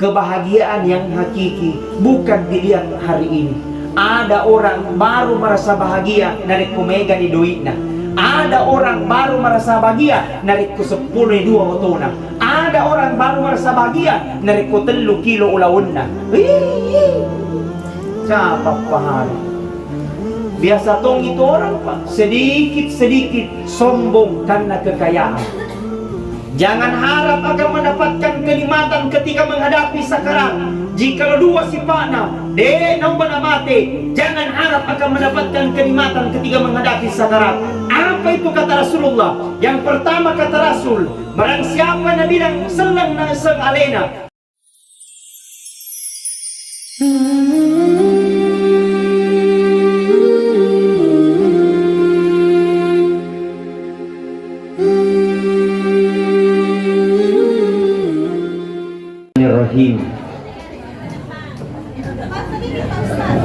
Kebahagiaan yang hakiki bukan dilihat hari ini. Ada orang baru merasa bahagia narik kumega di duitna. Ada orang baru merasa bahagia narik ku 10 dua otona. Ada orang baru merasa bahagia narik ku 3 kilo ulawunna. Siapa pahali? Biasa tong itu orang pak, sedikit-sedikit sombong karena kekayaan. Jangan harap akan mendapatkan kenikmatan ketika menghadapi sakarat. Jika dua sifatnya, nombor mati, jangan harap akan mendapatkan kenikmatan ketika menghadapi sakarat. Apa itu kata Rasulullah? Yang pertama kata Rasul, barang siapa yang bilang senang na seng alena.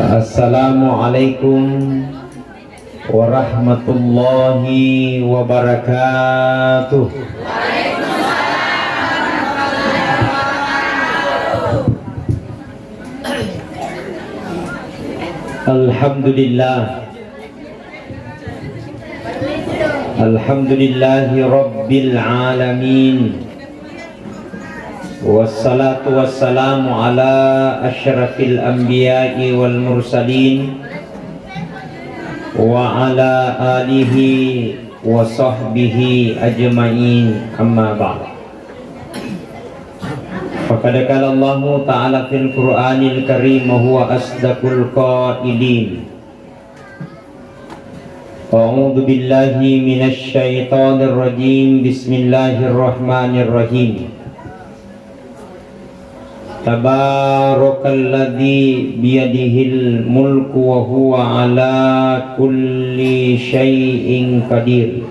Assalamualaikum warahmatullahi wabarakatuh. Alhamdulillah. Alhamdulillahi rabbil alamin. Wassalatu wassalamu ala asyrafil anbiya'i wal mursalin wa ala alihi wa sahbihi ajma'in, amma ba'd. Faqad qala Allah ta'ala fil Qur'anil Karim wa huwa asdaqul qailin. A'udzu billahi minasy syaithanir rajim. Bismillahirrahmanirrahim. Tabarakalladzi biyadihil mulku wa huwa ala kulli syai'in qadir.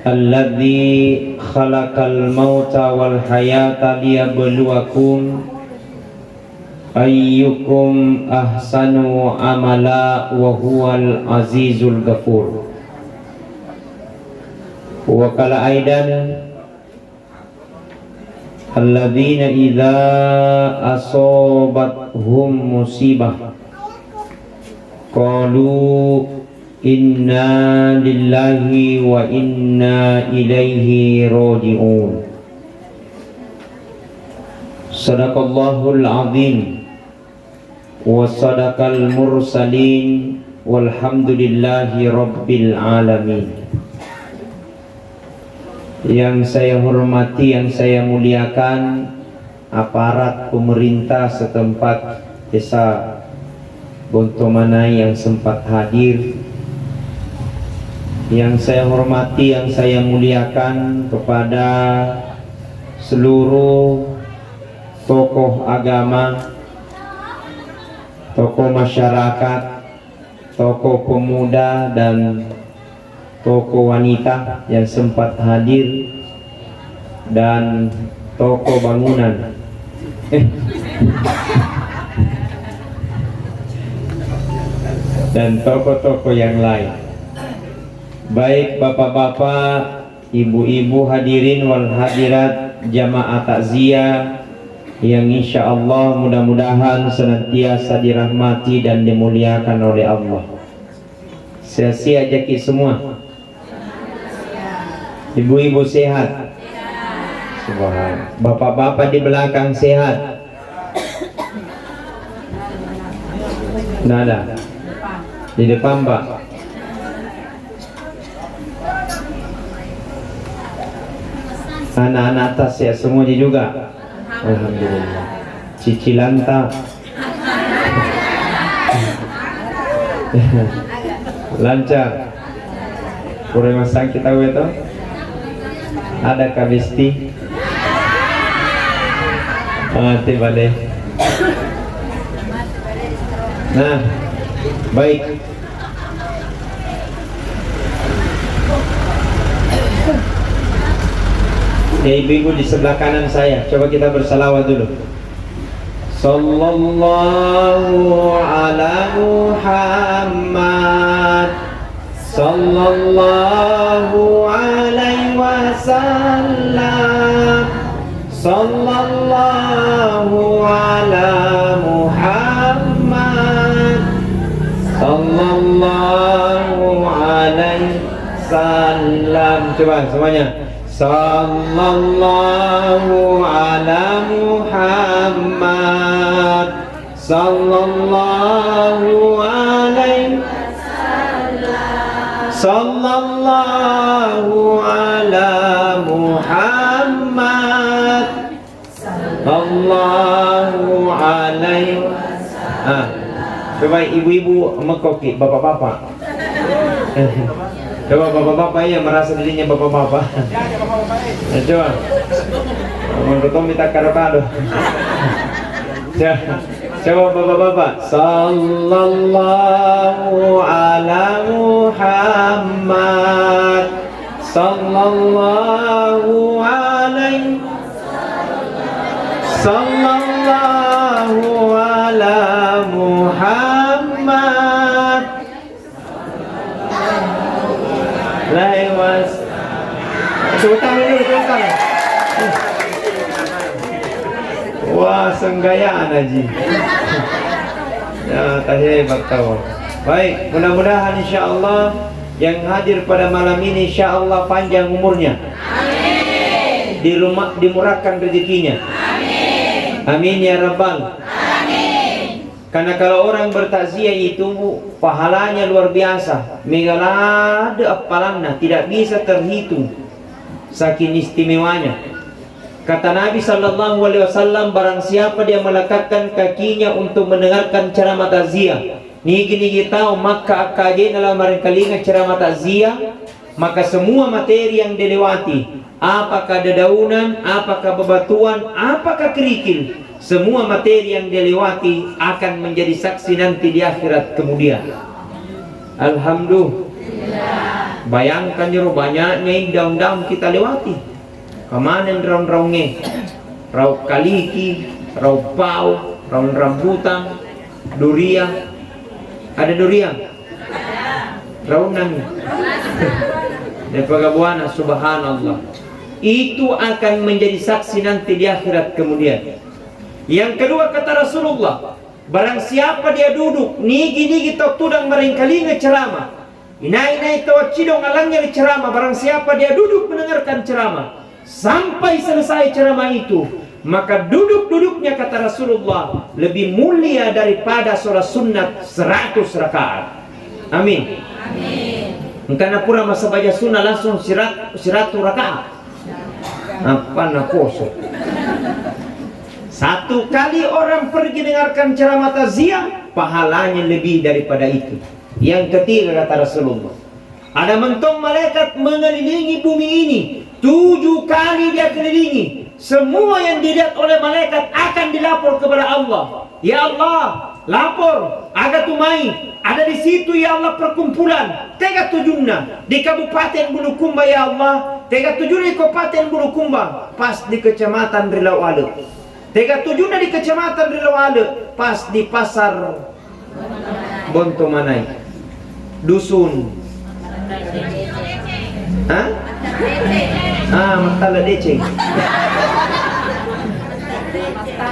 Alladzi khalaqal mauta wal hayata liyabluwakum ayyukum ahsanu amala wa huwal azizul ghafur. Wa qala aidan alladzina idza asobathum musibah qalu inna lillahi wa inna ilaihi raji'un. Sadaqallahul azim wa sadaqal mursalin walhamdulillahi rabbil alamin. Yang saya hormati, yang saya muliakan aparat pemerintah setempat Desa Bontomanai yang sempat hadir. Yang saya hormati, yang saya muliakan kepada seluruh tokoh agama, tokoh masyarakat, tokoh pemuda dan tokoh wanita yang sempat hadir, dan tokoh bangunan dan tokoh-tokoh yang lain. Baik bapak-bapak, ibu-ibu hadirin wal hadirat jamaah takziah yang insya Allah mudah-mudahan senantiasa dirahmati dan dimuliakan oleh Allah. Sia-sia jaki semua. Ibu-ibu sehat? Subhanallah. Bapak-bapak di belakang sehat? Nggak ada? Di depan Pak? Anak-anak atas ya semuanya juga? Alhamdulillah. Cicilan tak? Lancar. Kurang masang kita itu? Ada kabisti? Mati balik. Nah, baik. Ibu-ibu di sebelah kanan saya, coba kita bersalawat dulu. Sallallahu ala Muhammad, sallallahu alaihi wasallam, Sallallahu ala Muhammad. Sallallahu alaihi wasallam. Coba semuanya. Sallallahu ala Muhammad. Sallallahu alaihi wasallam. Sallallahu ala Muhammad. Sallallahu alaihi wasallam. Coba ibu-ibu mengkoki bapak-bapak. Coba bapak-bapak yang merasa dirinya bapak-bapak. Coba. Menurut minta karapado. Coba bapak-bapak. Sallallahu ala Muhammad. Sallallahu alaihi. Sallallahu ala Muhammad. Lewas. Sultan dulu, sultan. Wah, senggayaan Haji. Ya, tadi hebat tahu. Baik, mudah-mudahan insyaallah yang hadir pada malam ini insyaallah panjang umurnya. Amin. Dimurahkan rezekinya. Amin. Amin ya rabbal. Amin. Karena kalau orang bertakziah itu pahalanya luar biasa. Megalade apalanna tidak bisa terhitung saking istimewanya. Kata Nabi sallallahu alaihi wasallam, barang siapa dia melekatkan kakinya untuk mendengarkan ceramah takziah, nigi tahu maka akaje dalam merengkalinga ceramah takziah, maka semua materi yang dilewati, apakah dedaunan, apakah bebatuan, apakah kerikil, semua materi yang dilewati akan menjadi saksi nanti di akhirat kemudian. Alhamdulillah. Bayangkan jero banyaknya daun-daun kita lewati. Kemarin raun-raunge, rau kaliki, rau pau, raun rambutan, durian. Ada durian? Raunan. Dan pagabuana, subhanallah. Itu akan menjadi saksi nanti di akhirat kemudian. Yang kedua kata Rasulullah, barang siapa dia duduk nigi tok tudang merengkalinga ceramah, inai tok cidong alangnya ceramah, barang siapa dia duduk mendengarkan ceramah sampai selesai ceramah itu, maka duduk-duduknya kata Rasulullah lebih mulia daripada sholat sunat 100 rakaat. Amin. Amin. Karena pura masa baca sunnah langsung 100 rakaat. Apa nak kosong? Satu kali orang pergi dengarkan ceramah takziah, pahalanya lebih daripada itu. Yang ketiga kata Rasulullah, ada mentong malaikat mengelilingi bumi ini 7 kali dia kelilingi. Semua yang dilihat oleh malaikat akan dilapor kepada Allah. Ya Allah, lapor aga tumai ada di situ ya Allah perkumpulan tega tujunna di Kabupaten Bulukumba ya Allah, tega tujunna di Kabupaten Bulukumba pas di Kecamatan Rilawale, tega tujunna di Kecamatan Rilawale pas di Pasar Bontomanai, dusun Matala Deceng.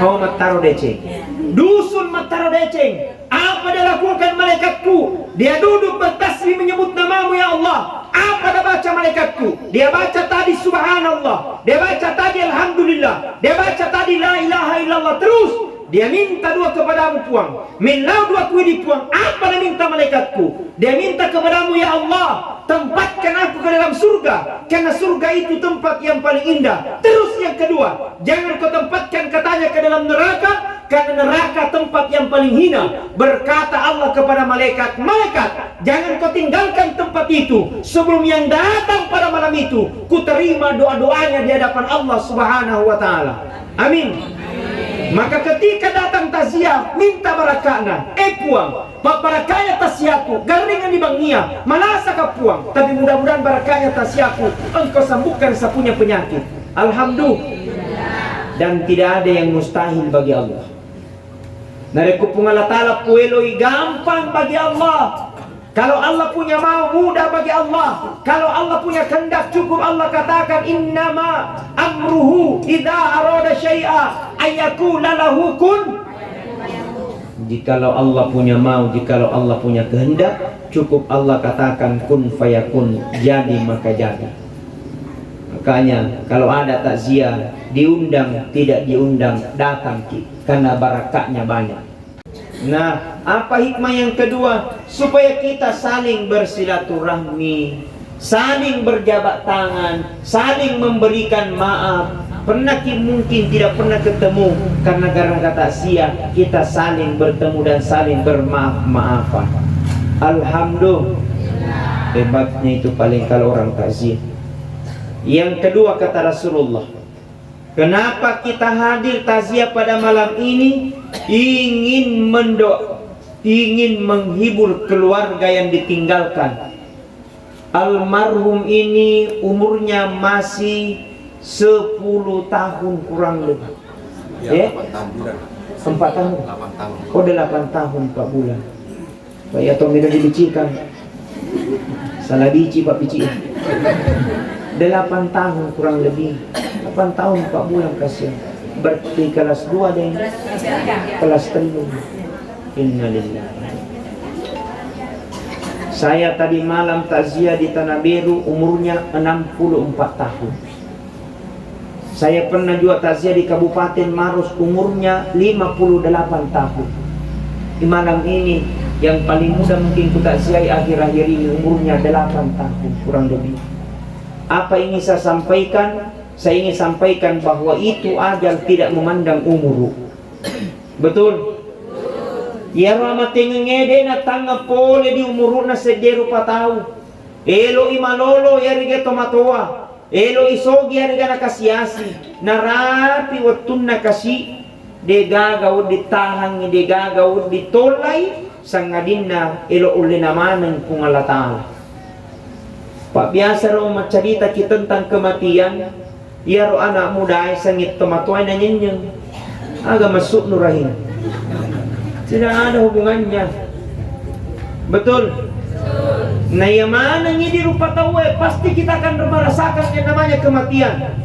Oh, Mataro Deceng. Dusun Mataro Deceng. Apa dia lakukan malaikatku? Dia duduk bertasbih menyebut namamu ya Allah. Apa dia baca malaikatku? Dia baca tadi subhanallah, dia baca tadi alhamdulillah, dia baca tadi la ilaha illallah. Terus dia minta dua kepadamu puang, minlau dua kuidi puang. Apa dia minta malaikatku? Dia minta kepadamu ya Allah, tempatkan aku ke dalam surga, karena surga itu tempat yang paling indah. Terus yang kedua, jangan kau tempatkan katanya ke dalam neraka, karena neraka tempat yang paling hina. Berkata Allah kepada malaikat, malaikat, jangan kau tinggalkan tempat itu sebelum yang datang pada malam itu ku terima doa-doanya di hadapan Allah Subhanahu wa taala. Amin. Maka ketika datang takziah minta barakahna, puang, pak barakahnya takziahku, garingan di bangia, malasa ka puang, tapi mudah-mudahan barakahnya takziahku engkau sembuhkan sapunya penyakit. Alhamdulillah. Dan tidak ada yang mustahil bagi Allah. Nareku pungala ta'ala pueloi gampang bagi Allah. Kalau Allah punya mau, mudah bagi Allah. Kalau Allah punya kehendak, cukup Allah katakan innama amruhu idza arada syai'a ayyakuna lahu kun. Jikalau Allah punya mau, jikalau Allah punya kehendak, cukup Allah katakan kun fayakun, jadi maka jadi. Makanya kalau ada takziah, diundang tidak diundang, datang karena barakatnya banyak. Nah, apa hikmah yang kedua? Supaya kita saling bersilaturahmi, saling berjabat tangan, saling memberikan maaf. Pernah mungkin tidak pernah ketemu, karena kata sia kita saling bertemu dan saling bermaaf-maafan. Alhamdulillah. Hebatnya itu paling kalau orang takziah. Yang kedua kata Rasulullah, kenapa kita hadir takziah pada malam ini? Ingin menghibur keluarga yang ditinggalkan. Almarhum ini umurnya masih 10 tahun kurang lebih. Ya, 8 tahun. 4 tahun. 8 tahun. Oh, 8 tahun 4 bulan. Pak ya tong tidak dibicikan. Salah bici Pak bici. 8 tahun kurang lebih. 8 tahun 4 bulan kasihan. Berarti kelas 2 deh. Kelas 3. Innalillahi. Saya tadi malam takziah di Tanah Biru, umurnya 64 tahun. Saya pernah juga takziah di Kabupaten Maros, umurnya 58 tahun. Di malam ini yang paling muda mungkin ku takziah akhir-akhir ini, umurnya 8 tahun kurang lebih. Apa ingin saya sampaikan? Saya ingin sampaikan bahwa itu ajal tidak memandang umur. Betul? Ya rama tengengede na tanga pole di umur na sedero patau. Elo imalolo ya riga tomatoa. Elo isogi ya riga nakasiasi. Narapi watun nakasi. De gagaw ditahang de gagaw ditolay sangadin na elo uli naman kung alatala. Pak biasa raw macarita kita tentang kematian. Yaro anak muda ay sangit tomatoy na nyenyeng. Aga masuk nurahin. Tidak ada hubungannya. Betul? Nah yang mana ini di rupa tahu pasti kita akan merasakan yang namanya kematian.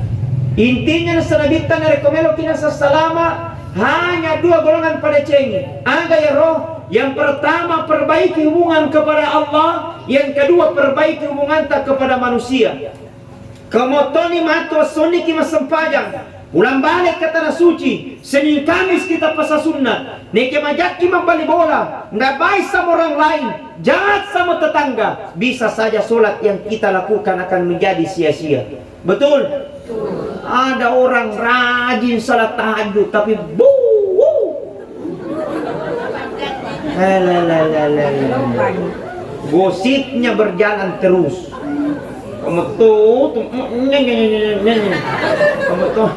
Intinya nasanabitan na rekomelo kinasa salama hanya 2 golongan pada cengi. Aga ya roh. Yang pertama perbaiki hubungan kepada Allah. Yang kedua perbaiki hubungan tak kepada manusia. Kemotoni matua soni kima sempajang. Ulang balik ke tanah suci. Senin Kamis kita pasal sunnah. Neke majak kima bali bola. Nggak baik sama orang lain. Jahat sama tetangga. Bisa saja solat yang kita lakukan akan menjadi sia-sia. Betul? Ada orang rajin salat tahajud tapi gosipnya berjalan terus. Kamu tuh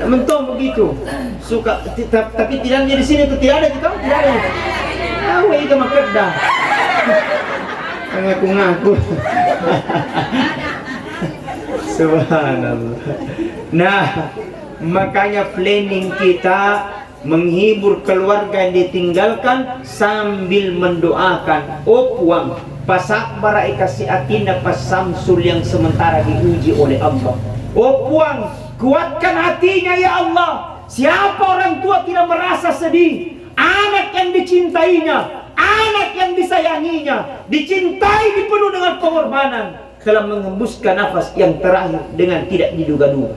mentok begitu. Suka tapi tidak di sini tuh tidak ada kita tidak ada. Tahu itu makedah. Ngaku-ngaku. Subhanallah. Nah, makanya planning kita menghibur keluarga yang ditinggalkan sambil mendoakan. Oh puang, pasak bara ikasi atina pas Samsul yang sementara diuji oleh Allah. Oh puang, kuatkan hatinya ya Allah. Siapa orang tua tidak merasa sedih? Anak yang dicintainya, anak yang disayanginya, dicintai dipenuh dengan pengorbanan, telah mengembuskan nafas yang terakhir dengan tidak diduga-duga.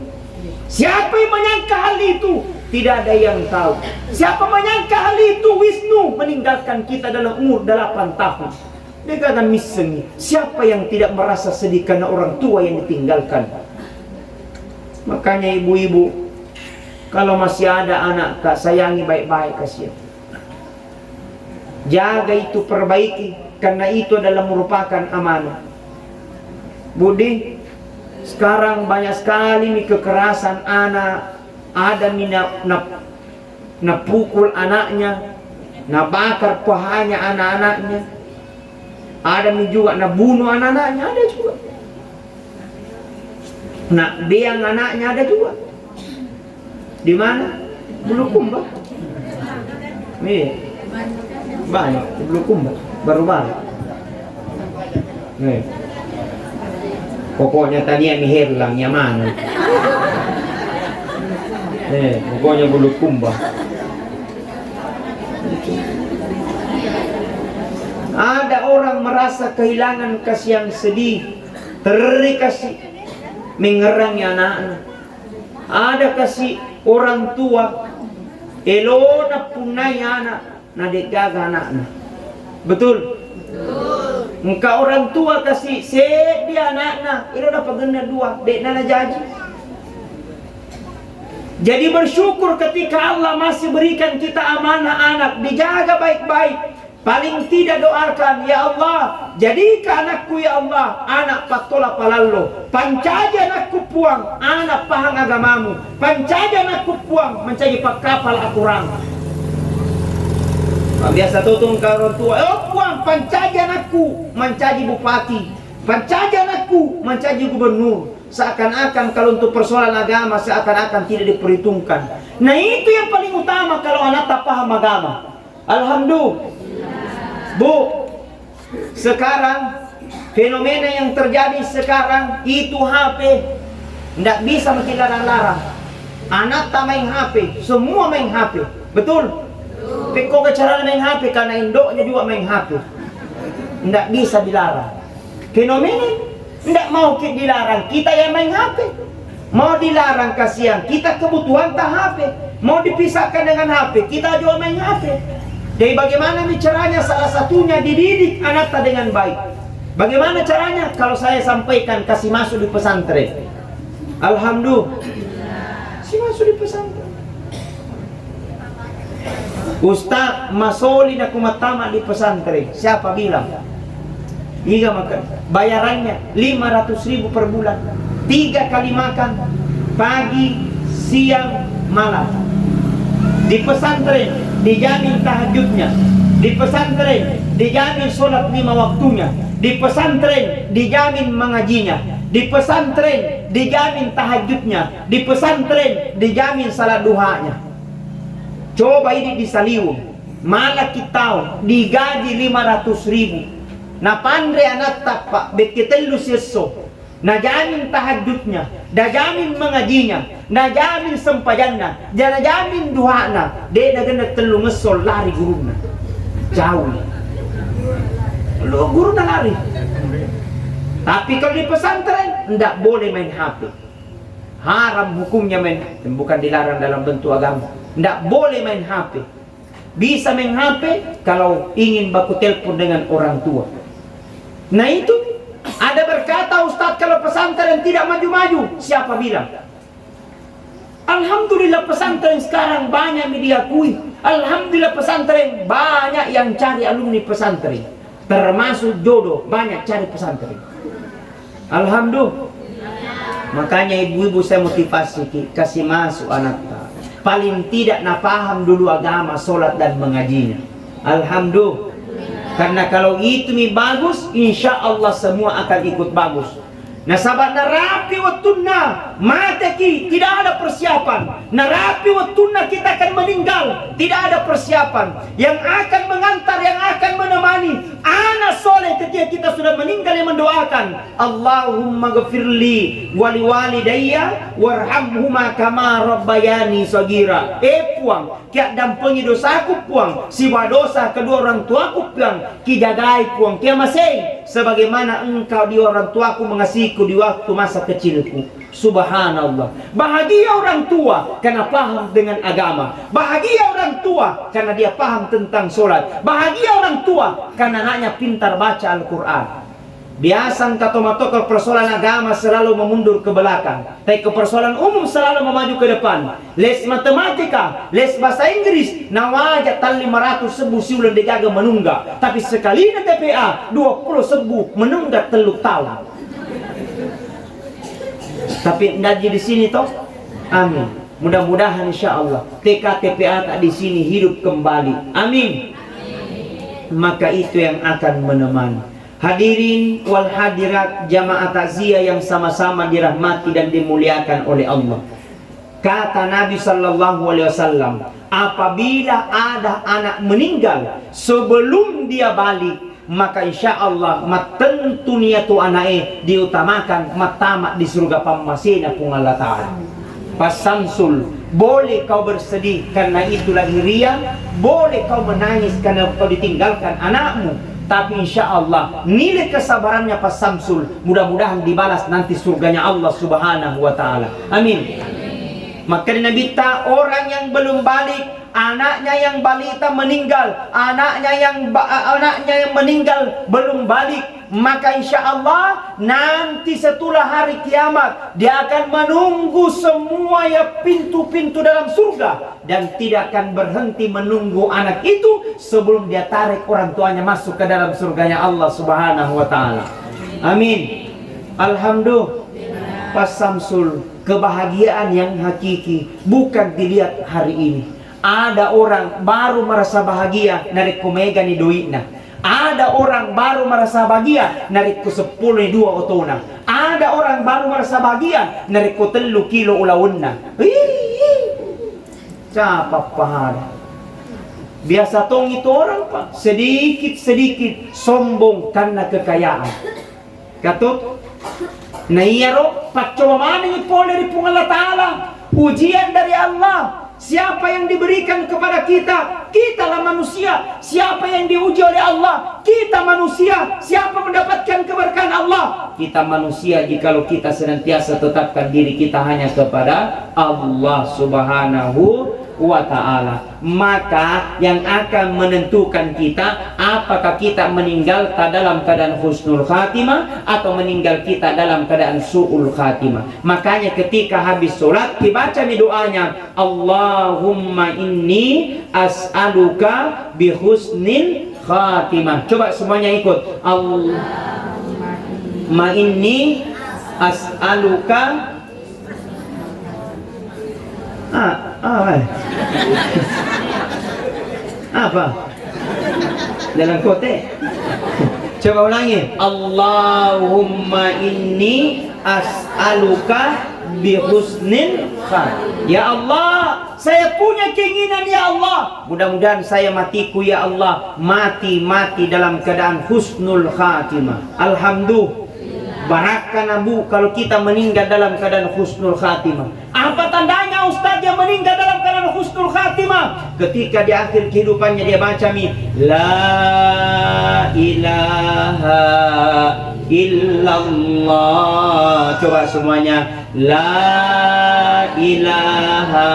Siapa yang menyangka hal itu? Tidak ada yang tahu. Siapa menyangka hal itu? Wisnu meninggalkan kita dalam umur 8 tahun. Dia akan misengi. Siapa yang tidak merasa sedih karena orang tua yang ditinggalkan? Makanya ibu-ibu, kalau masih ada anak, tak sayangi baik-baik, kasihan. Jaga itu, perbaiki, karena itu adalah merupakan amanah. Budi, sekarang banyak sekali nih kekerasan anak. Ada na pukul anaknya, na bakar pahanya anak-anaknya. Ada nih juga na bunuh anak-anaknya, ada juga. Nak biang anaknya ada juga. Di mana? Bulukumba. Iya. Banyak Bulukumba baru-baru. Nih. Pokoknya tadi yang hilang Yaman. Pokoknya Bulukumba. Ada orang merasa kehilangan kasih yang sedih, terikasih mengerangnya anaknya. Ada kasih orang tua elona punai anak nadik gaga anaknya. Betul? Engkau orang tua kasih dia anaknya, ini udah pegenda dua, dek nana jadi. Jadi bersyukur ketika Allah masih berikan kita amanah anak, dijaga baik-baik. Paling tidak doakan, ya Allah, jadikan anakku ya Allah, anak patola palallo. Pancaja anakku puang, anak pahang agamamu. Pancaja anakku puang, mencaji pakapal akurang. Biasa tutung orang tua, oh puang, pancaja anakku, mencaji bupati. Pancaja anakku, mencaji gubernur. Seakan-akan kalau untuk persoalan agama, seakan-akan tidak diperhitungkan. Nah itu yang paling utama kalau anak tak paham agama. Alhamdulillah. Bu, sekarang fenomena yang terjadi sekarang itu HP. Tidak bisa makin larang-larang. Anak tak main HP, semua main HP. Betul? Tapi kok cara main HP karena indoknya juga main HP. Tidak bisa dilarang. Fenomena tidak mau dilarang, kita yang main HP. Mau dilarang kasihan, kita kebutuhan tak HP. Mau dipisahkan dengan HP, kita juga main HP. Jadi bagaimana caranya? Salah satunya dididik anak dengan baik. Bagaimana caranya? Kalau saya sampaikan kasih masuk di pesantren. Alhamdulillah. Kasih masuk di pesantren. Ustaz masoli nak kumatama di pesantren. Siapa bilang? Iya makan. Bayarannya 500.000 per bulan. 3 kali makan. Pagi, siang, malam. Di pesantren dijamin tahajudnya. Di pesantren dijamin sholat 5 waktunya. Di pesantren dijamin mengajinya. Di pesantren dijamin tahajudnya. Di pesantren dijamin salat duhanya. Coba ini di Saliwung, malah kita digaji 500.000. Na pandre anak tapak bekitelu seso. Na jamin tahajudnya, na jamin mengajinya, na jamin sempajannya, na jamin duhana. Dia na ganda telu ngesol lari guruna. Jauh. Lo guru na lari. Tapi kalau di pesantren ndak boleh main HP. Haram hukumnya main, bukan dilarang dalam bentuk agama. Ndak boleh main HP. Bisa main HP kalau ingin baku telepon dengan orang tua. Nah itu ada berkata Ustadz kalau pesantren tidak maju-maju. Siapa bilang? Alhamdulillah pesantren sekarang banyak diakui. Alhamdulillah pesantren banyak yang cari alumni pesantren. Termasuk jodoh banyak cari pesantren. Alhamdulillah. Makanya ibu-ibu saya motivasi kasih masuk anak. Paling tidak nak paham dulu agama, sholat dan mengajinya. Alhamdulillah. Karena kalau itu bagus, insya Allah semua akan ikut bagus. Nasabat narapi watunna mataki, tidak ada persiapan. Narapi watunna kita akan meninggal, tidak ada persiapan. Yang akan mengantar, yang akan menemani anak soleh ketika kita sudah meninggal yang mendoakan Allahumma ghafirli wali walidayya warhamhuma kama rabbayani sagira. Puang kia dampengi dosaku puang, siwa dosa kedua orang tuaku puang, ki jagai puang kia masih sebagaimana engkau di orang tuaku mengasihiku di waktu masa kecilku. Subhanallah. Bahagia orang tua karena paham dengan agama. Bahagia orang tua karena dia paham tentang sholat. Bahagia orang tua karena anaknya pintar baca Al-Quran. Biasa katomatokal persoalan agama selalu memundur ke belakang, tapi ke persoalan umum selalu memaju ke depan. Les matematika, les bahasa Inggris, nawaja tal 500 sebu siulan digaga menunggak. Tapi sekali na TPA 20 sebu menunggak teluk tahun. Tapi ngaji di sini toh, amin. Mudah-mudahan insya Allah TKTPA tak di sini hidup kembali, amin. Maka itu yang akan menemani. Hadirin wal hadirat jamaah takziah yang sama-sama dirahmati dan dimuliakan oleh Allah. Kata Nabi sallallahu alaihi wasallam, apabila ada anak meninggal sebelum dia balik, maka insya Allah tentu niatu anaknya diutamakan matamak di surga pamasina pun Allah Ta'ala. Pasamsul, boleh kau bersedih karena itu lagi ria, boleh kau menangis karena kau ditinggalkan anakmu, tapi insya Allah nilai kesabarannya Pas Samsul mudah-mudahan dibalas nanti surganya Allah Subhanahu wa Ta'ala. Amin. Maka Nabi ta orang yang belum balik, anaknya yang balita meninggal, anaknya yang meninggal belum balik, maka insya Allah nanti setelah hari kiamat dia akan menunggu semua ya pintu-pintu dalam surga dan tidak akan berhenti menunggu anak itu sebelum dia tarik orang tuanya masuk ke dalam surganya Allah Subhanahu wa Ta'ala. Amin. Alhamdulillah. Pas Samsul, kebahagiaan yang hakiki bukan dilihat hari ini. Ada orang baru merasa bahagia narik kumega ni duitna. Ada orang baru merasa bahagia narik ku 10 ni 2 otona. Ada orang baru merasa bahagia narik ku 3 kilo ulawunna. Siapa pahada? Biasa tong itu orang Pak, sedikit-sedikit sombong karena kekayaan. Katut Naiyaro, pacoba mana ni pol dari Allah Ta'ala, ujian dari Allah. Siapa yang diberikan kepada kita? Kitalah manusia. Siapa yang diuji oleh Allah? Kita manusia. Siapa mendapatkan keberkahan Allah? Kita manusia jikalau kita senantiasa tetapkan diri kita hanya kepada Allah Subhanahu wa Ta'ala. Maka yang akan menentukan kita apakah kita meninggal dalam keadaan husnul khatimah atau meninggal kita dalam keadaan su'ul khatimah. Makanya ketika habis sholat dibaca nih doanya, Allahumma inni as'aluka bihusnil khatimah. Coba semuanya ikut. Allahumma inni as'aluka apa? Dalam kote. Coba ulangi. Allahumma inni as'aluka bihusnil khatimah. Ya Allah, saya punya keinginan ya Allah. Mudah-mudahan saya matiku ya Allah mati dalam keadaan husnul khatimah. Alhamdulillah. Barakkan Abu kalau kita meninggal dalam keadaan husnul khatimah. Apa tandanya Ustaz yang meninggal dalam keadaan husnul khatimah? Ketika di akhir kehidupannya dia baca La ilaha illallah. Coba semuanya. La ilaha.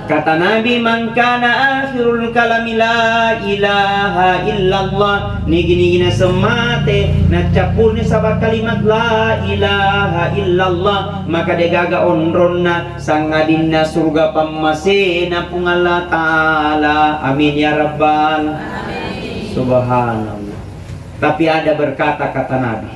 Kata Nabi, man kana akhirul kalami la ilaha illallah. Nigi-nigi na semate na capul ni sabat kalimat la ilaha illallah, maka dia gaga onron na sangadin na surga pamasina pung Allah Ta'ala. Amin ya Rabbal. Subhanallah. Tapi ada berkata kata Nabi,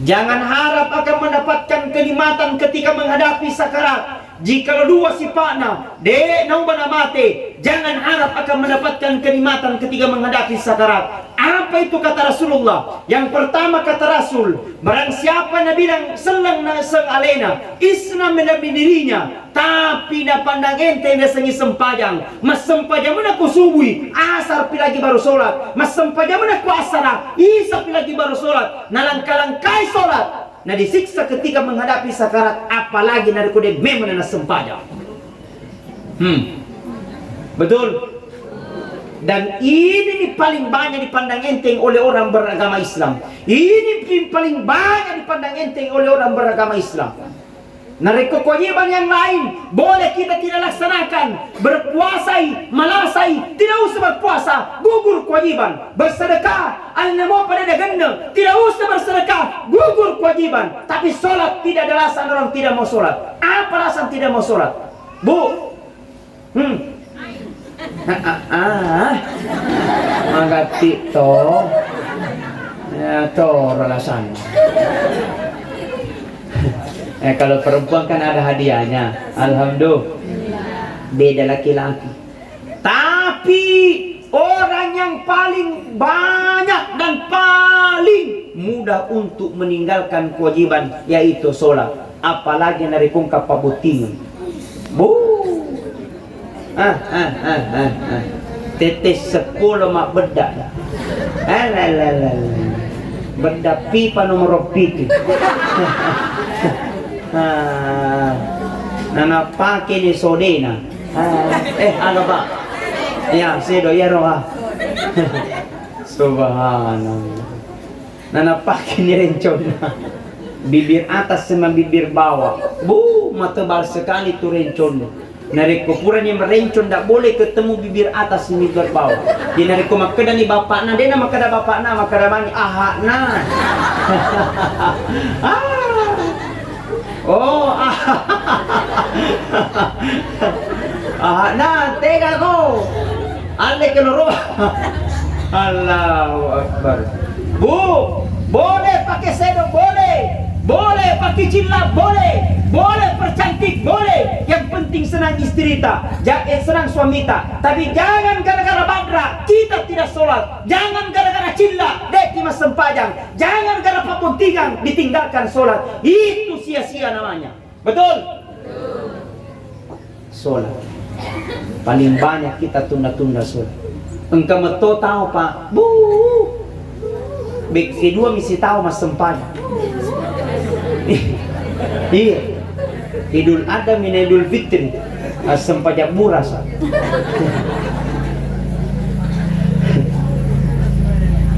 jangan harap akan mendapatkan kenikmatan ketika menghadapi sakarat. Jika dua sifatnya naubana mati, jangan harap akan mendapatkan kenikmatan ketika menghadapi sakarat. Apa itu kata Rasulullah? Yang pertama kata Rasul, barang siapa na bilang selang na seng alena isna menabi dirinya, tapi na pandang ente na sengi sempajang, mas sempajang mana ku subuhi asar pilagi baru solat, mas sempajang mana ku asara isa pilagi baru solat, nalangkalangkai solat. Nah disiksa ketika menghadapi sakarat, apalagi dari kode memang na sempajang. Betul. Dan ini paling banyak dipandang enteng oleh orang beragama Islam. Ini paling banyak dipandang enteng oleh orang beragama Islam. Nah, kewajiban yang lain boleh kita tidak laksanakan. Berpuasai, malasai, tidak usah berpuasa, gugur kewajiban. Bersedekah, al-namo pada daganda, tidak usah bersedekah, gugur kewajiban. Tapi sholat tidak ada alasan orang tidak mau sholat. Apa alasan tidak mau sholat? Bu, magati to, ya to alasan. Kalau perempuan kan ada hadiahnya, alhamdulillah. Beda laki-laki. Tapi orang yang paling banyak dan paling mudah untuk meninggalkan kewajiban yaitu sholat. Apalagi dari kungkap pabuting. Tetes 10 mak bedak. Bedak pipa nomor pipi. Nana pakai ni sodena. Ano ba? Ya, sedo ya roha. Subhanallah. Nana pakai ni rencon. Bibir atas sama bibir bawah. Matebal sekali tu rencon. Narik kupuran yang merencon tak boleh ketemu bibir atas dan bibir bawah. Dia narik makada ni bapak na, dia na makada bapak na, makada bani ahak na. Ahak na, tega ko. Ale keloro. Allahu Akbar. Boleh pakai sedok, boleh. Boleh pakai jilbab, boleh. Boleh percantik, boleh. Yang penting senang istri tak, senang suami tak. Tapi jangan gara-gara badra kita tidak sholat. Jangan gara-gara cilla deki mas sempajang. Jangan gara-gara papuntingan ditinggalkan sholat. Itu sia-sia namanya. Betul? Sholat. Paling banyak kita tunda-tunda sholat. Engkau meto tahu pak? Kedua misi tahu mas sempajang. Iya. Idul Adha min Idul Fitri. Asam pajak burasa.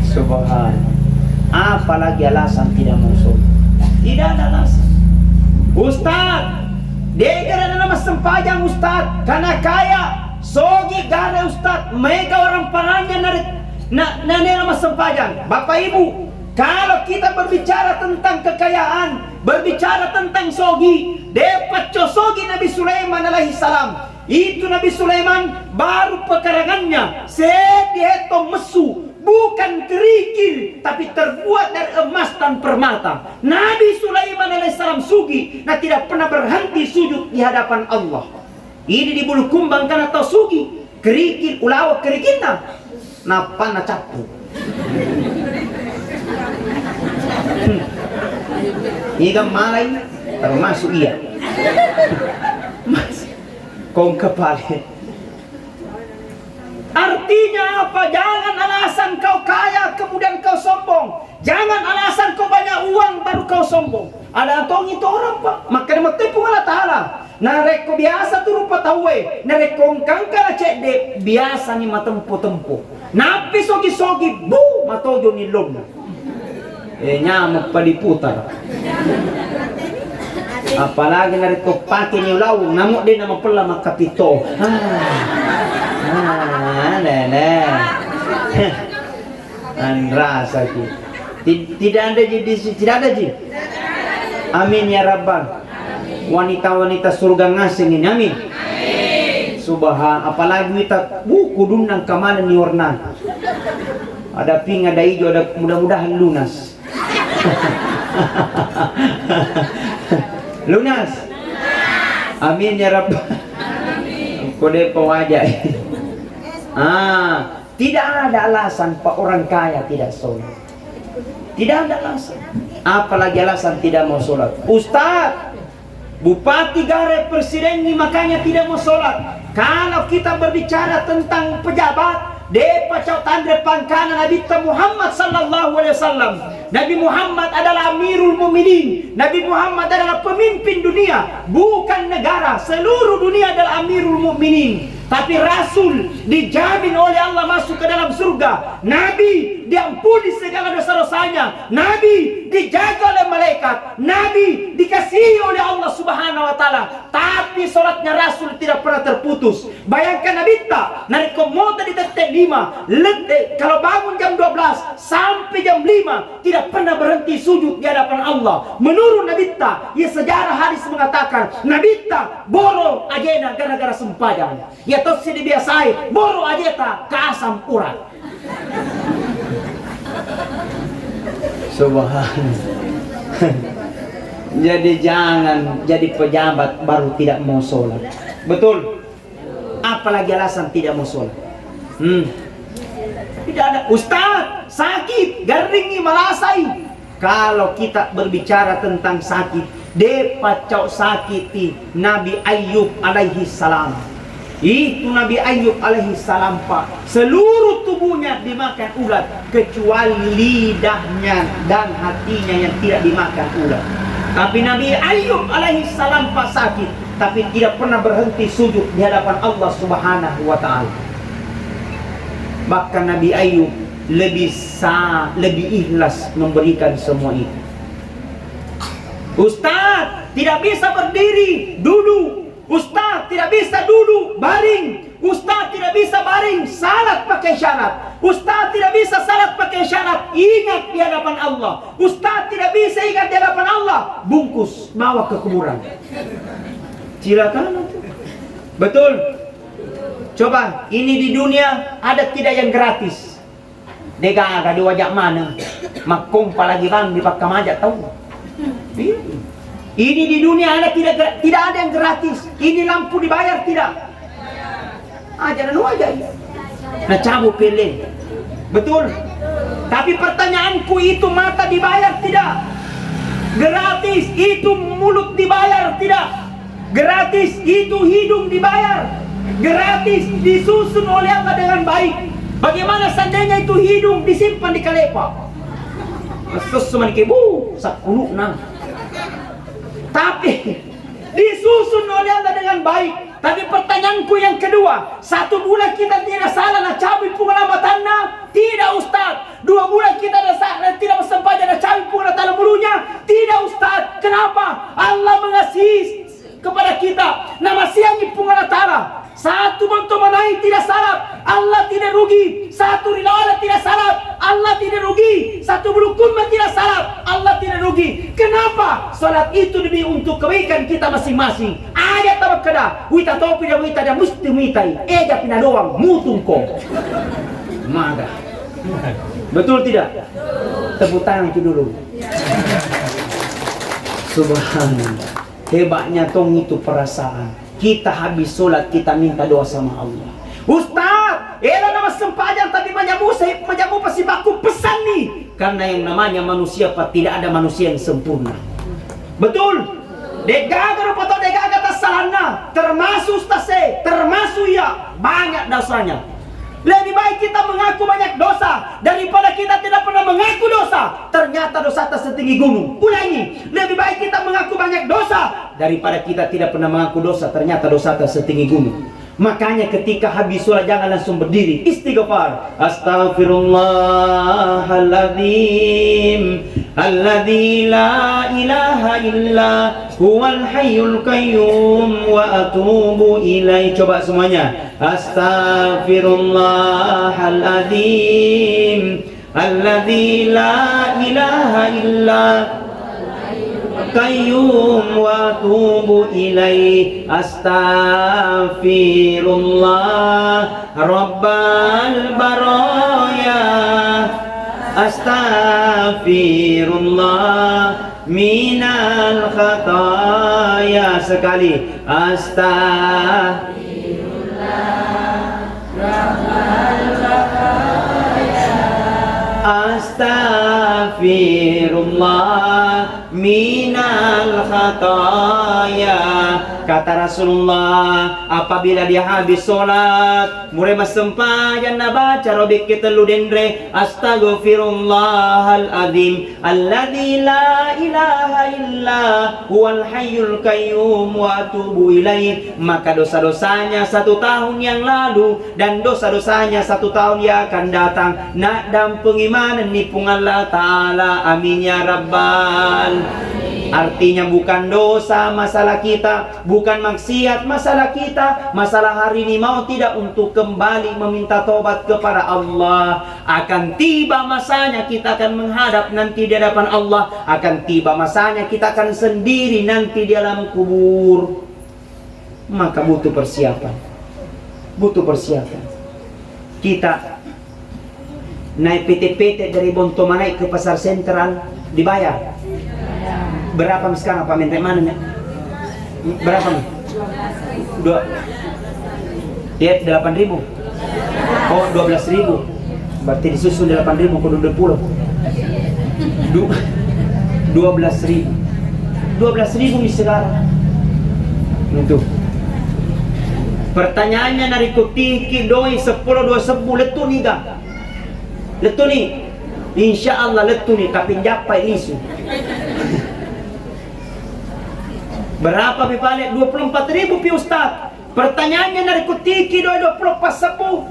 Subhan. Apalagi alasan tidak mau sholat? Tidak ada alasan. Ustaz, dia gara nama sempajang Ustaz, karena kaya, sogi gara Ustaz, mega orang parahnya nane nama sempajang. Bapak Ibu, kalau kita berbicara tentang kekayaan, berbicara tentang sogi, dapat sogi Nabi Sulaiman alaihi salam. Itu Nabi Sulaiman baru pekarangannya sedieto mesu, bukan kerikil, tapi terbuat dari emas dan permata. Nabi Sulaiman alaihi salam sugi, nah tidak pernah berhenti sujud di hadapan Allah. Ini di bulu kumbang karena tahu sugi, kerikil ulawa kerikilna, napa na capu. Iga malay termasuk iya. Kong kepala. Artinya apa? Jangan alasan kau kaya kemudian kau sombong. Jangan alasan kau banyak uang baru kau sombong. Ada tong itu orang pak. Maka dia matipu Allah Ta'ala. Narek ko biasa tu rupa tawe. Narek kong kangkara cek de biasa ni matempo-tempo. Napi sogi-sogi matojo ni lom. Nyamuk paliputar. Apalagi narito pakai ni ulaw, namuk din nama pula makapito. Andra sakit. Tidak ada ji. Amin ya Rabbal. Wanita-wanita surga ngasih ini, amin. Subhan. Apalagi kita kudun nang kamalan ni warna. Ada pink, ada hijau, ada mudah-mudahan lunas. Lunas. Amin ya Rabb. Kode pewajah. Tidak ada alasan pak orang kaya tidak sholat. Tidak ada alasan. Apalagi alasan tidak mau sholat. Ustaz, bupati Garep, presiden ini makanya tidak mau sholat. Kalau kita berbicara tentang pejabat, depa cau tandre pangkana Nabi Muhammad sallallahu alaihi wasallam. Nabi Muhammad adalah Amirul Mukminin. Nabi Muhammad adalah pemimpin dunia, bukan negara. Seluruh dunia adalah Amirul Mukminin. Tapi Rasul dijamin oleh Allah masuk ke dalam surga. Nabi diampuni segala dosa-dosanya. Nabi dijaga oleh malaikat. Nabi dikasihi oleh Allah Subhanahu wa taala. Tapi salatnya Rasul tidak pernah terputus. Bayangkan Nabi tak narik komoda di titik 5. Kalau bangun jam 12 sampai jam 5 tidak pernah berhenti sujud di hadapan Allah. Menurut Nabi tak, ya sejarah hadis mengatakan Nabi tak boro ajena gara-gara sempajang. Ya tos sini biasai boro ajeta ke asam urat. Subhanallah. Jadi jangan jadi pejabat baru tidak mau sholat. Betul. Apalagi alasan tidak mau sholat. Tidak ada. Ustaz, sakit, garing, malasai. Kalau kita berbicara tentang sakit, depacau sakiti Nabi Ayub alaihi salam. Itu Nabi Ayub alaihi salam Pak, seluruh tubuhnya dimakan ulat kecuali lidahnya dan hatinya yang tidak dimakan ulat. Tapi Nabi Ayub alaihi salam Pak sakit, tapi tidak pernah berhenti sujud di hadapan Allah Subhanahu wa taala. Bahkan Nabi Ayub lebih ikhlas memberikan semua itu. Ustaz tidak bisa berdiri, duduk. Ustaz tidak bisa duduk, baring. Ustaz tidak bisa baring, salat pakai syarat. Ustaz tidak bisa salat pakai syarat, ingat di hadapan Allah. Ustaz tidak bisa ingat di hadapan Allah, bungkus bawa ke kuburan. Silakan. Betul. Coba, ini di dunia ada tidak yang gratis? Dega ada di wajah mana? Makumpa lagi bang di pakai majak tahu. Ini di dunia ada tidak ada yang gratis. Ini lampu dibayar tidak? Aja dan wajah. Nah cabut pilih. Betul. Tapi pertanyaanku, itu mata dibayar tidak? Gratis. Itu mulut dibayar tidak? Gratis. Itu hidung dibayar. Gratis. Disusun oleh Allah dengan baik. Bagaimana seandainya itu hidung disimpan di kalepa? Sesuman kebu sakulu nang. Tapi disusun oleh Allah dengan baik. Tapi pertanyaanku yang kedua, 1 bulan kita tidak salah nak cabut pengelamatannya? Tidak Ustaz. 2 bulan kita tidak bersempat nak cabut pengelamatan bulunya? Tidak Ustaz. Kenapa? Allah mengasihi kepada kita. Nama siang pengelamatan. 1 bentuk menaik tidak salah, Allah tidak rugi. 1 rila Allah tidak salah, Allah tidak rugi. 1 bulu kurma tidak salah, Allah tidak rugi. Kenapa? Salat itu demi untuk kebaikan kita masing-masing. Ada tabak kada, wita topi dan wita dan mesti mitai. Eja pina doang, mutung ko. Maga. Betul tidak? Tepuk tangan itu dulu. Subhanallah. Hebatnya tong itu perasaan. Kita habis sholat, kita minta doa sama Allah. Ustaz, elah nama sempajan tapi majamu pasti baku pesan nih. Karena yang namanya manusia tidak ada manusia yang sempurna. Betul. Degaga rupato degaga tasalana, termasuk tase, termasuk ya banyak dosanya. Lebih baik kita mengaku banyak dosa daripada kita tidak pernah mengaku dosa. Ternyata dosa tak setinggi gunung. Ulangi, lebih baik kita mengaku banyak dosa daripada kita tidak pernah mengaku dosa. Ternyata dosa tak setinggi gunung. Makanya ketika habis sholat jangan langsung berdiri, istighfar. Astaghfirullahaladzim alladzi la ilaha illa huwal hayyul qayyum wa atubu ilaih. Coba semuanya. Astaghfirullahaladzim alladzi la ilaha illa qayyum wa atubu ilaih. Astaghfirullah rabbal baraya. Astaghfirullah minal khataya. Sekali. Astaghfirullah minal khataya. Kata Rasulullah, apabila dia habis sholat, mulai masempajan na baca robek kita lu dendre. Astaghfirullahaladzim alladzi la ilaha illa huwal hayyul qayyum wa atubu ilaih. Maka dosa-dosanya 1 tahun yang lalu dan dosa-dosanya 1 tahun yang akan datang nak dan pengimanan ni pung Allah Ta'ala. Amin ya Rabbal. Artinya bukan dosa masalah kita, bukan maksiat masalah kita. Masalah hari ini mau tidak untuk kembali meminta tobat kepada Allah. Akan tiba masanya kita akan menghadap nanti di hadapan Allah. Akan tiba masanya kita akan sendiri nanti di alam kubur. Maka butuh persiapan. Butuh persiapan. Kita naik PT-PT dari Bonto naik ke pasar sentral dibayar. Berapa sekarang Pak Menteri mana nih? Berapa nih? 8.000. Oh 12.000. Berarti disusun 8.000 kudu 20. 12.000. 12.000 nih sekarang. Itu. Pertanyaannya nari kutiki doi 10 20 letuni ga. Letuni. Insya Allah letuni tapi japai lisu. Berapa bipale? 24.000 pi Ustaz. Pertanyaannya nari kutiki doi 20 pas 10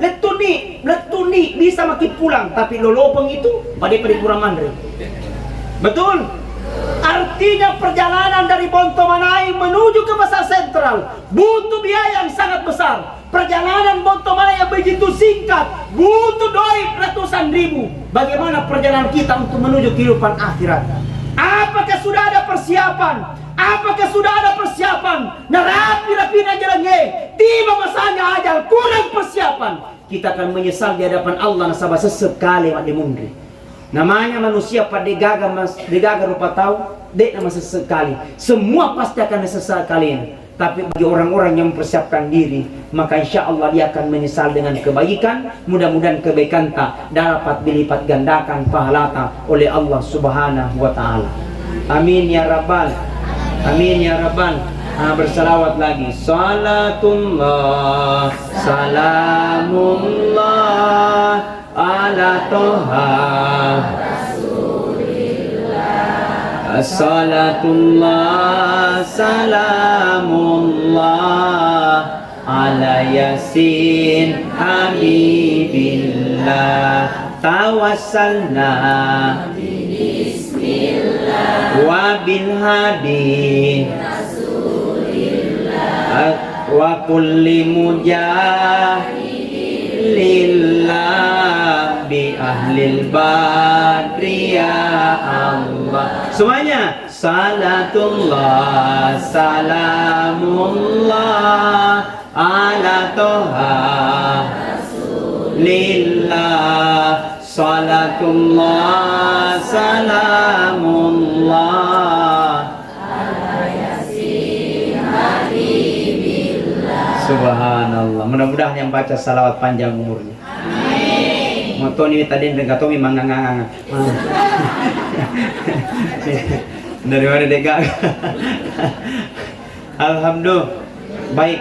letuni bisa maki pulang tapi lolopeng itu pada kurang mandiri. Betul. Artinya perjalanan dari Bonto Manai menuju ke Pasar Sentral butuh biaya yang sangat besar. Perjalanan Bonto Manai yang begitu singkat butuh doi ratusan ribu. Bagaimana perjalanan kita untuk menuju kehidupan akhirat? Apakah sudah ada persiapan? Apakah sudah ada persiapan? Nah rapi-rapi jalannya. Tiba masanya ajal kurang persiapan. Kita akan menyesal di hadapan Allah nasabah sesekali mak dimundri. Namanya manusia pada degaga rupa tahu, dek nama sesekali. Semua pasti akan sesal kalian. Tapi bagi orang-orang yang mempersiapkan diri, maka insya Allah dia akan menyesal dengan kebaikan. Mudah-mudahan kebaikan tak dapat dilipat gandakan pahala tak oleh Allah Subhanahu wa Ta'ala. Amin ya Rabbal. Amin ya Rabbal. Bersalawat lagi. Salatullah, salamullah ala Toha Rasulillah. Salatullah, salamullah ala Yasin Habibillah. Tawassalna bismillah wa bil hadi Rasulillah wa kulli mujahidillah bi ahlil badri ya Allah. Semuanya. Salatullah, salamullah ala Toha Rasulillah. Salatullah, salamullah ala Yasin Habibillah. Subhanallah. Mudah-mudahan yang baca salawat panjang umurnya. Amin. Motoni tadi dengan Tomi mangangang. Dari mana dega? Alhamdulillah. Baik,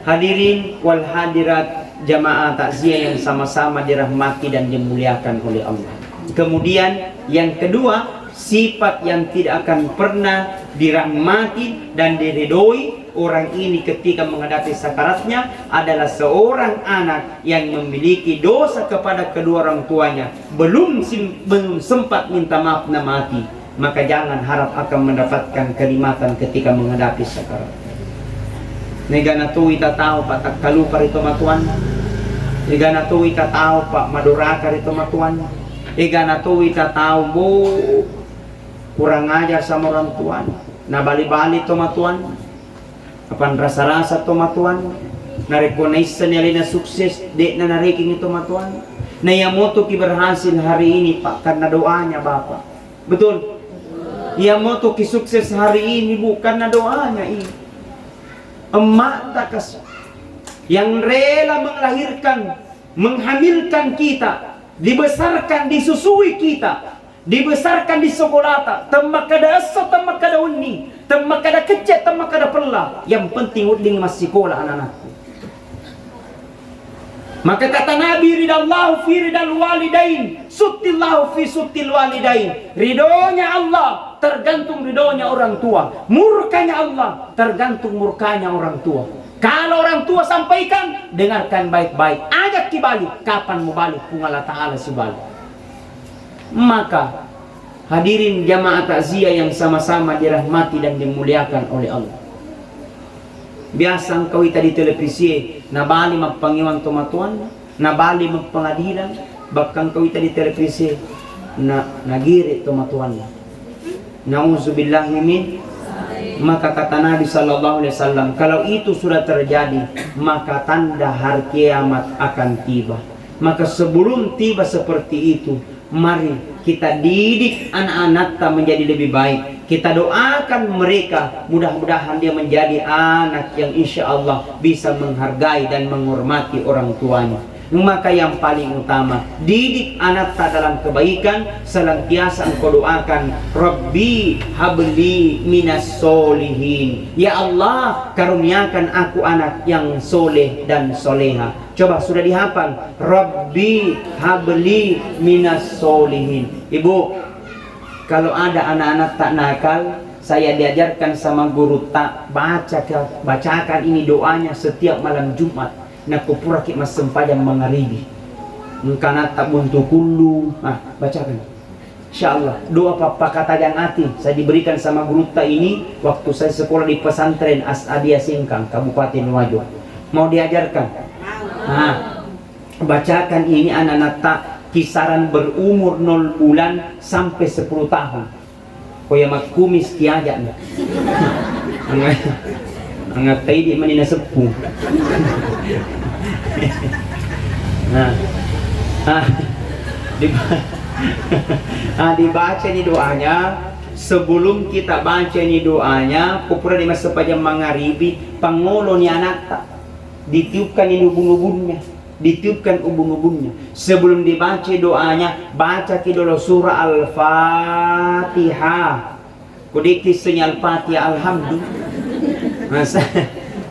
hadirin wal hadirat jamaah takziah yang sama-sama dirahmati dan dimuliakan oleh Allah. Kemudian yang kedua, sifat yang tidak akan pernah dirahmati dan diridhoi orang ini ketika menghadapi sakaratnya adalah seorang anak yang memiliki dosa kepada kedua orang tuanya, belum sempat minta maaf na mati. Maka jangan harap akan mendapatkan kenikmatan ketika menghadapi sakarat. Negana tu ita tahu pak tak kalu parito matuan. Negana tu ita tahu pak madura karito matuan. Negana tu ita tahu bu kurang ajar sama orang tuan. Na bali-bali to matuan. Apan rasa-rasa to matuan. Narekonaisan nilai na sukses dek na nariking ito matuan. Na yamoto ki berhasil hari ini pak karena doanya bapak. Betul. Yamoto ki sukses hari ini bukan karena doanya ini. Emak takas yang rela melahirkan, menghamilkan kita, dibesarkan, disusui kita, dibesarkan di sekolah, temmak kada asa, temmak kada unni, temmak kada kecet, temmak kada pela. Yang penting uding masih sekolah anak-anakku. Maka kata Nabi, ridallahu fi ridal walidain, sutillahu fi sutil walidain. Ridhonya Allah tergantung ridhonya orang tua, murkanya Allah tergantung murkanya orang tua. Kalau orang tua sampaikan, dengarkan baik-baik, ajak kibalik, kapan mau balik pun Allah Ta'ala sebalik. Maka hadirin jamaah takziah yang sama-sama dirahmati dan dimuliakan oleh Allah. Biasa engkau ita di televisi nabali magpangiwan tumatuan, nabali magpangadilan, bakang engkau ita di televisi nagirit tumatuan. Nauzubillahi min. Maka kata Nabi sallallahu alaihi wasallam, kalau itu sudah terjadi, maka tanda hari kiamat akan tiba. Maka sebelum tiba seperti itu, mari kita didik anak-anak kita menjadi lebih baik. Kita doakan mereka, mudah-mudahan dia menjadi anak yang insya Allah bisa menghargai dan menghormati orang tuanya. Maka yang paling utama, didik anak tak dalam kebaikan, senantiasa engkau doakan, Rabbi habli minas solihin. Ya Allah, karuniakan aku anak yang soleh dan soleha. Coba sudah dihafal, Rabbi habli minas solihin. Ibu, kalau ada anak-anak tak nakal, saya diajarkan sama guru tak bacakan ini doanya setiap malam Jumat. Nakupura ki mas sempadang mengaribi. Mungkana tak buntu kullu. Bacakan. Insyaallah. Doa papa kata yang hati saya diberikan sama guru tak ini waktu saya sekolah di pesantren Asadia Singkang, Kabupaten Wajo. Mau diajarkan? Bacakan ini anak-anak tak kisaran berumur 0 bulan sampai 10 tahun. Koya makumis kiaja na. Angat tayo di manina sepuh. Dibaca ini doanya. Sebelum kita baca ini doanya, pupura di masa pajang mangaribi, pangulo ni anak tak ditiupkan ini ubun-ubunnya, ditiupkan ubun-ubunnya. Sebelum dibaca doanya, baca dulu surah Al-Fatihah. Kudikis senyal Fatihah alhamdulillah.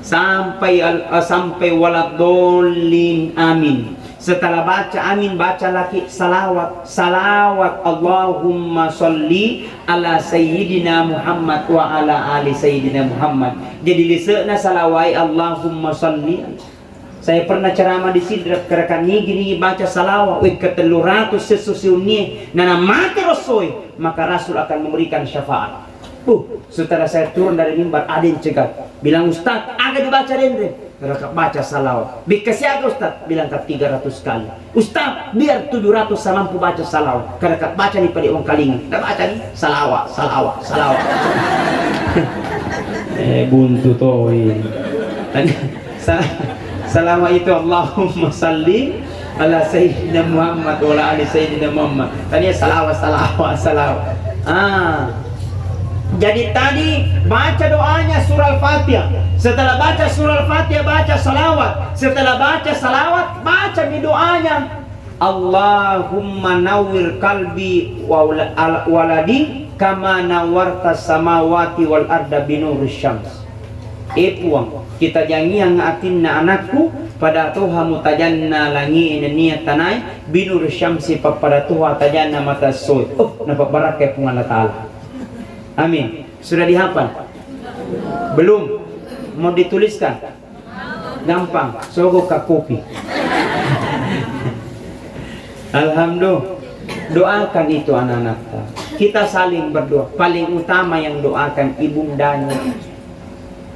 Sampai waladolin amin. Setelah baca amin, baca lagi salawat Allahumma sholli ala sayyidina Muhammad wa ala ali sayyidina Muhammad. Jadi liseuna salawai Allahumma sholli. Saya pernah ceramah di sini kerekan gini baca salawat ke 300 sesusunya nana mati rasul, maka Rasul akan memberikan syafaat. Setelah saya turun dari mimbar ada yang cegat, bilang Ustaz, agak dibaca dendre. Mereka baca salawat. Bikasih agak Ustaz, bilang ke 300 kali. Ustaz, biar 700 saya mampu baca salawat. Karena baca nih pada orang kalingan. Kita baca nih salawat. Buntu toy. Salawat itu Allahumma salli ala sayyidina Muhammad wa ala ali sayyidina Muhammad. Tadi salawat. Jadi tadi baca doanya surah Al-Fatihah. Setelah baca surah Al-Fatihah, baca salawat. Setelah baca salawat, baca di doanya, Allahumma nawwir qalbi waladi kama nawarta samawati wal arda binurus syams. Puang kita jangi yang atinna anakku pada Tuhan mutajanna langi niat tanai binurus syamsi pada Tuhan tajanna mata soy. Nampak barakai pun Allah Ta'ala. Amin. Sudah dihafal? Belum? Mau dituliskan? Gampang. Sogok ke kopi. Alhamdulillah. Doakan itu anak-anak. Kita saling berdoa. Paling utama yang doakan ibundanya.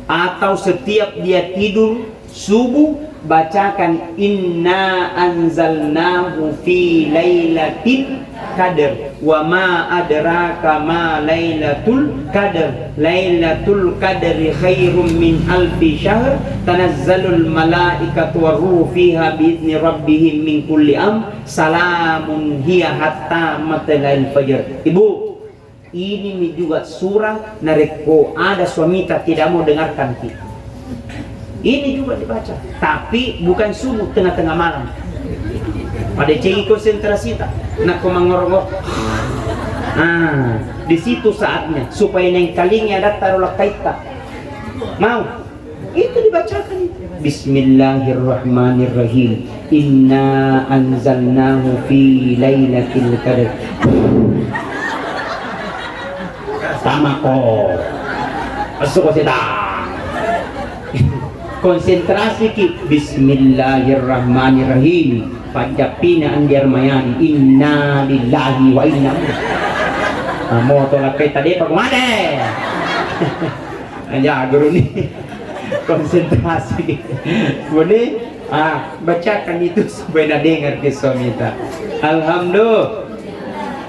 Atau setiap dia tidur subuh, bacakan inna anzalnahu fi lailatul qadar wa ma adraka ma lailatul qadar lailatul qadri khairum min alfi syahr tanazzalul malaikatu waruhu fiha biizni rabbihim min kulli salamun hiya hatta matla'il fajr. Ibu, ini juga surah nareko ada suami tak tidak mau dengarkan kita. Ini juga dibaca, tapi bukan subuh tengah-tengah malam. Pada cegi konsentrasi tak, nak mengorok. Di situ saatnya supaya neng kalingnya ada taruhlah kaita. Mau? Itu dibacakan itu. Bismillahirrahmanirrahim. Inna anzalnahu fi lailatul qadar. Sama kok. Masuk kita. Konsentrasi ki. Bismillahirrahmanirrahim. Pajapina anjar mayani. Inna lillahi wa inna. Mau tolak kita deh pak mana? Ya guru ni konsentrasi. Boleh? Bacakan itu supaya dengar ke suami kita. Alhamdulillah.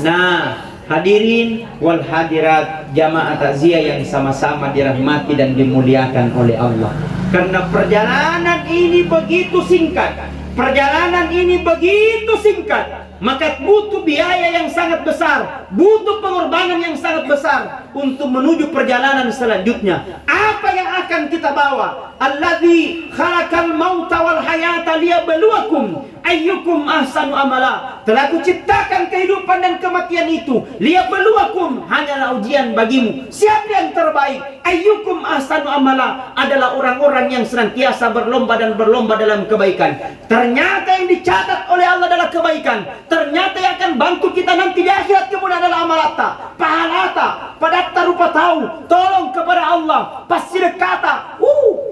Nah, hadirin wal hadirat jamaah takziah yang sama-sama dirahmati dan dimuliakan oleh Allah. Karena perjalanan ini begitu singkat. Perjalanan ini begitu singkat. Maka butuh biaya yang sangat besar, butuh pengorbanan yang sangat besar untuk menuju perjalanan selanjutnya. Apa yang akan kita bawa? Alladzi khalaqal mauta wal hayata liyabluwakum ayyukum ahsanu amala. Telah kuciptakan kehidupan dan kematian itu liyabluwakum, hanyalah ujian bagimu. Siapa yang terbaik? Ayyukum ahsanu amala adalah orang-orang yang senantiasa berlomba dan berlomba dalam kebaikan. Ternyata yang dicatat oleh Allah adalah kebaikan. Ternyata yang akan bantu kita nanti di akhirat kemudian adalah amalata, pahalata, pada rupa tahu, tolong kepada Allah, pas sedekata.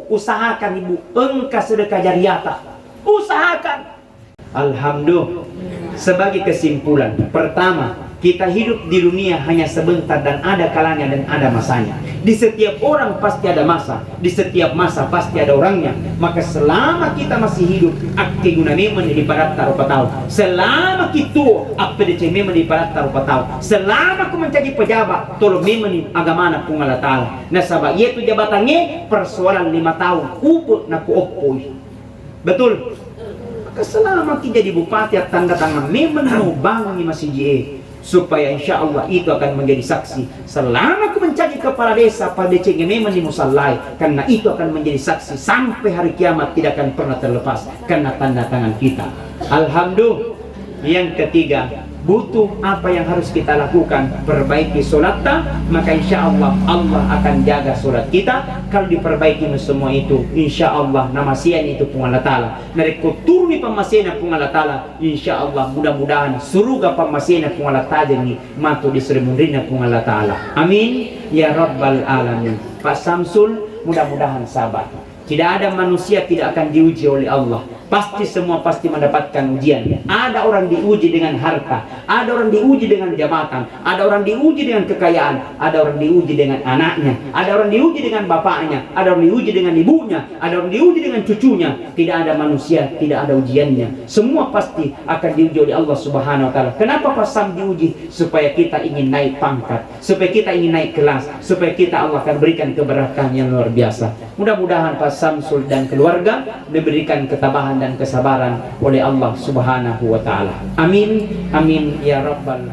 Usahakan ibu, engkau sedekah jariyata. Usahakan. Alhamdulillah. Sebagai kesimpulan, pertama, kita hidup di dunia hanya sebentar dan ada kalanya dan ada masanya. Di setiap orang pasti ada masa, di setiap masa pasti ada orangnya. Maka selama kita masih hidup, akti guna memang di barat taruh tahu. Selama kita apa di memang di barat taruh tahu. Selama aku menjadi pejabat, tolong memang agama pun Allah Taala. Nah sabab itu jabatannya persoalan 5 tahun, uput naku opoi. Betul. Selama kita jadi bupati tanda tangan memang mau bangun masih JE, supaya insya Allah itu akan menjadi saksi. Selama aku mencari kepala desa pada cengeng memang di musallai, karena itu akan menjadi saksi sampai hari kiamat, tidak akan pernah terlepas karena tanda tangan kita. Alhamdulillah. Yang ketiga, butuh apa yang harus kita lakukan, perbaiki solatnya, maka insya Allah Allah akan jaga solat kita. Kalau diperbaiki semua itu, insya Allah nama sian itu pun Allah Ta'ala. Dari turuni pemasina pun Allah Ta'ala, insya Allah mudah-mudahan surga pemasina pun Allah Ta'ala ini mantu di seremundina pun Allah Ta'ala. Amin ya Rabbal Alamin. Pak Samsul mudah-mudahan sabar. Tidak ada manusia tidak akan diuji oleh Allah. Pasti semua pasti mendapatkan ujian. Ada orang diuji dengan harta, ada orang diuji dengan jabatan, ada orang diuji dengan kekayaan, ada orang diuji dengan anaknya, ada orang diuji dengan bapaknya, ada orang diuji dengan ibunya, ada orang diuji dengan cucunya. Tidak ada manusia tidak ada ujiannya. Semua pasti akan diuji oleh Allah Subhanahu wa taala. Kenapa pasang diuji? Supaya kita ingin naik pangkat, supaya kita ingin naik kelas, supaya kita Allah akan berikan keberkahan yang luar biasa. Mudah-mudahan Pak Samsul dan keluarga diberikan ketabahan dan kesabaran oleh Allah Subhanahu wa taala. Amin amin ya rabbal